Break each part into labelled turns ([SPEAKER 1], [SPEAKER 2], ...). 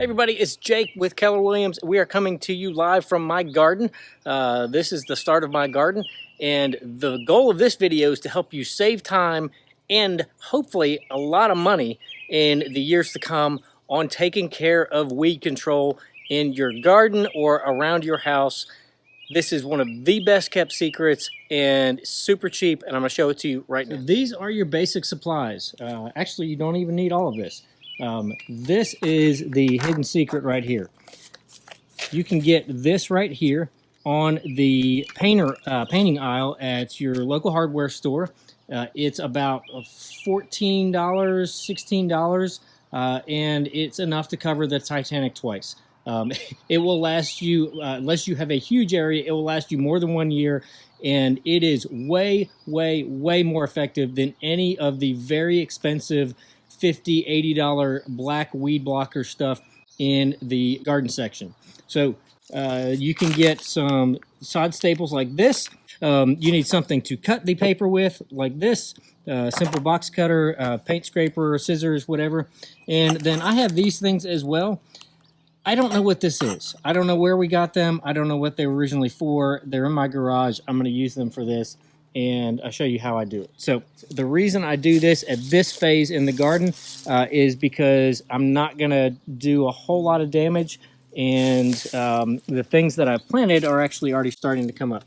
[SPEAKER 1] everybody, it's Jake with Keller Williams. We are coming to you live from my garden. This is the start of my garden, and the goal of this video is to help you save time and hopefully a lot of money in the years to come on taking care of weed control in your garden or around your house. This is one of the best kept secrets and super cheap, and I'm going to show it to you right now. These are your basic supplies. Actually, you don't even need all of this. This is the hidden secret right here. You can get this right here on the painting aisle at your local hardware store. It's about $14, $16, and it's enough to cover the Titanic twice. It will last you, unless you have a huge area, it will last you more than 1 year, and it is way, way, way more effective than any of the very expensive $50, $80 black weed blocker stuff in the garden section. So you can get some sod staples like this. You need something to cut the paper with, like this, simple box cutter, paint scraper, scissors, whatever. And then I have these things as well. I don't know what this is. I don't know where we got them. I don't know what they were originally for. They're in my garage. I'm going to use them for this, and I'll show you how I do it. So the reason I do this at this phase in the garden is because I'm not going to do a whole lot of damage, and the things that I've planted are actually already starting to come up.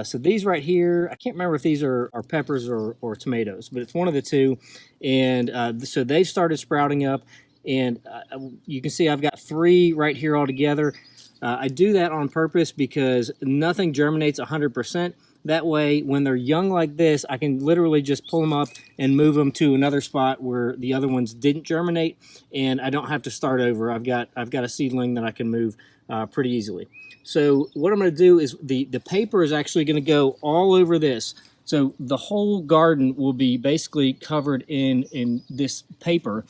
[SPEAKER 1] So these right here, I can't remember if these are peppers or tomatoes, but it's one of the two. And so they've started sprouting up. And you can see I've got 3 right here all together. I do that on purpose because nothing germinates 100%. That way, when they're young like this, I can literally just pull them up and move them to another spot where the other ones didn't germinate, and I don't have to start over. I've got a seedling that I can move pretty easily. So what I'm going to do is the paper is actually going to go all over this. So the whole garden will be basically covered in this paper.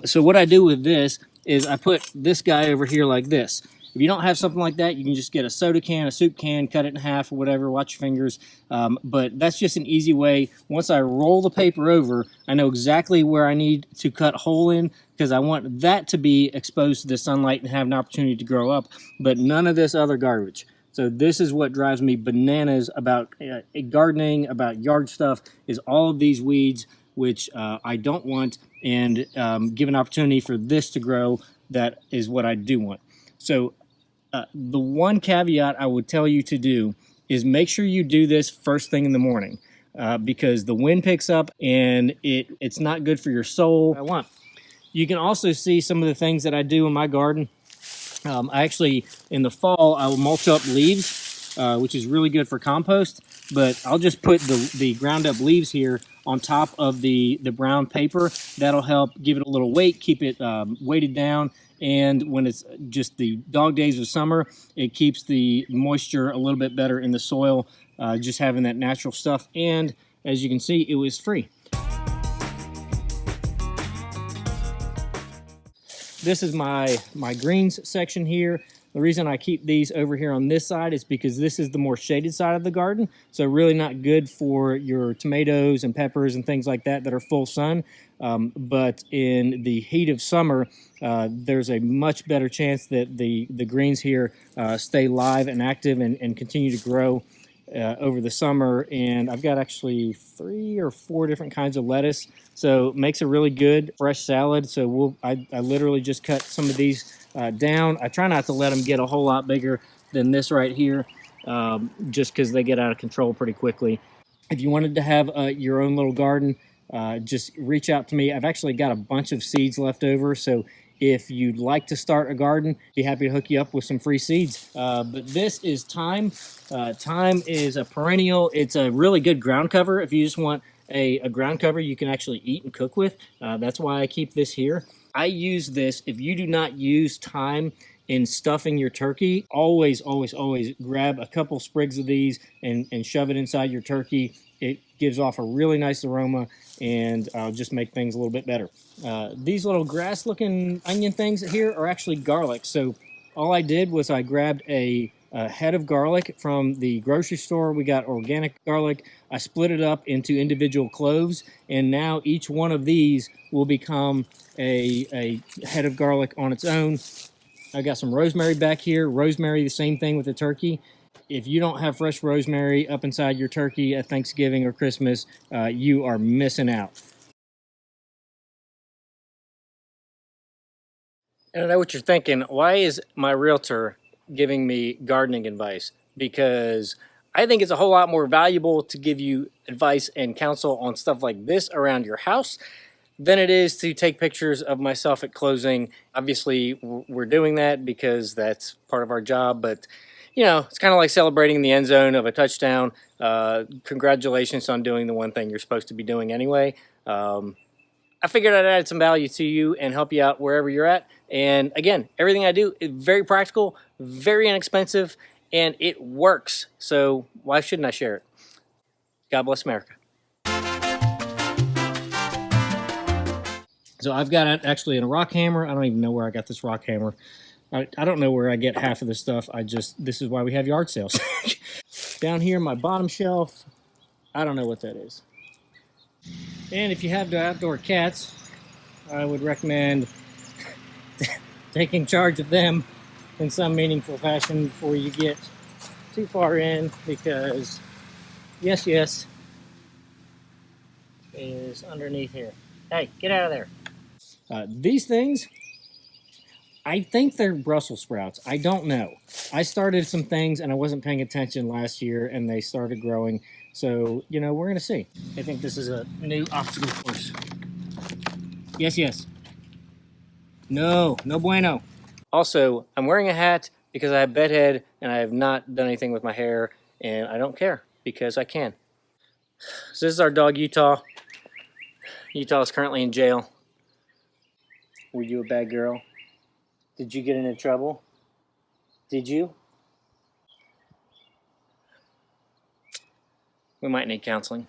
[SPEAKER 1] So what I do with this is I put this guy over here like this. If you don't have something like that, you can just get a soda can, a soup can, cut it in half or whatever, watch your fingers. But that's just an easy way. Once I roll the paper over, I know exactly where I need to cut a hole in because I want that to be exposed to the sunlight and have an opportunity to grow up, but none of this other garbage. So this is what drives me bananas about gardening, about yard stuff, is all of these weeds, which I don't want, and give an opportunity for this to grow. That is what I do want. So the one caveat I would tell you to do is make sure you do this first thing in the morning because the wind picks up and it's not good for your soul. You can also see some of the things that I do in my garden. I actually, in the fall, I will mulch up leaves, which is really good for compost, but I'll just put the ground up leaves here on top of the brown paper. That'll help give it a little weight, keep it weighted down, and when it's just the dog days of summer, it keeps the moisture a little bit better in the soil, just having that natural stuff. And as you can see, it was free. This is my greens section here. The reason I keep these over here on this side is because this is the more shaded side of the garden. So really not good for your tomatoes and peppers and things like that are full sun. But in the heat of summer, there's a much better chance that the greens here stay live and active and continue to grow over the summer. And I've got actually 3 or 4 different kinds of lettuce. So it makes a really good fresh salad. So I literally just cut some of these down. I try not to let them get a whole lot bigger than this right here, just because they get out of control pretty quickly. If you wanted to have your own little garden, just reach out to me. I've actually got a bunch of seeds left over, so if you'd like to start a garden, be happy to hook you up with some free seeds. But this is thyme. Thyme is a perennial. It's a really good ground cover. If you just want a ground cover you can actually eat and cook with, that's why I keep this here. I use this. If you do not use thyme in stuffing your turkey, always, always, always grab a couple sprigs of these and shove it inside your turkey. It gives off a really nice aroma and just make things a little bit better. These little grass-looking onion things here are actually garlic. So all I did was I grabbed a a head of garlic from the grocery store. We got organic garlic. I split it up into individual cloves, and now each one of these will become a head of garlic on its own. I got some rosemary back here. Rosemary, the same thing with the turkey. If you don't have fresh rosemary up inside your turkey at Thanksgiving or Christmas, you are missing out. And I know what you're thinking. Why is my realtor giving me gardening advice? Because I think it's a whole lot more valuable to give you advice and counsel on stuff like this around your house than it is to take pictures of myself at closing. Obviously, we're doing that because that's part of our job, but you know, it's kind of like celebrating the end zone of a touchdown. Congratulations on doing the one thing you're supposed to be doing anyway. I figured I'd add some value to you and help you out wherever you're at. And again, everything I do is very practical, very inexpensive, and it works. So why shouldn't I share it? God bless America. So I've got it actually in a rock hammer. I don't even know where I got this rock hammer. I don't know where I get half of this stuff. This is why we have yard sales. Down here, my bottom shelf, I don't know what that is. And if you have the outdoor cats, I would recommend taking charge of them in some meaningful fashion before you get too far in, because yes is underneath here. Hey, get out of there. These things, I think they're Brussels sprouts. I don't know. I started some things and I wasn't paying attention last year and they started growing. So, you know, we're going to see. I think this is a new obstacle course. Yes. No bueno. Also, I'm wearing a hat because I have bedhead and I have not done anything with my hair, and I don't care because I can. So this is our dog Utah. Utah is currently in jail. Were you a bad girl? Did you get into trouble? Did you? We might need counseling.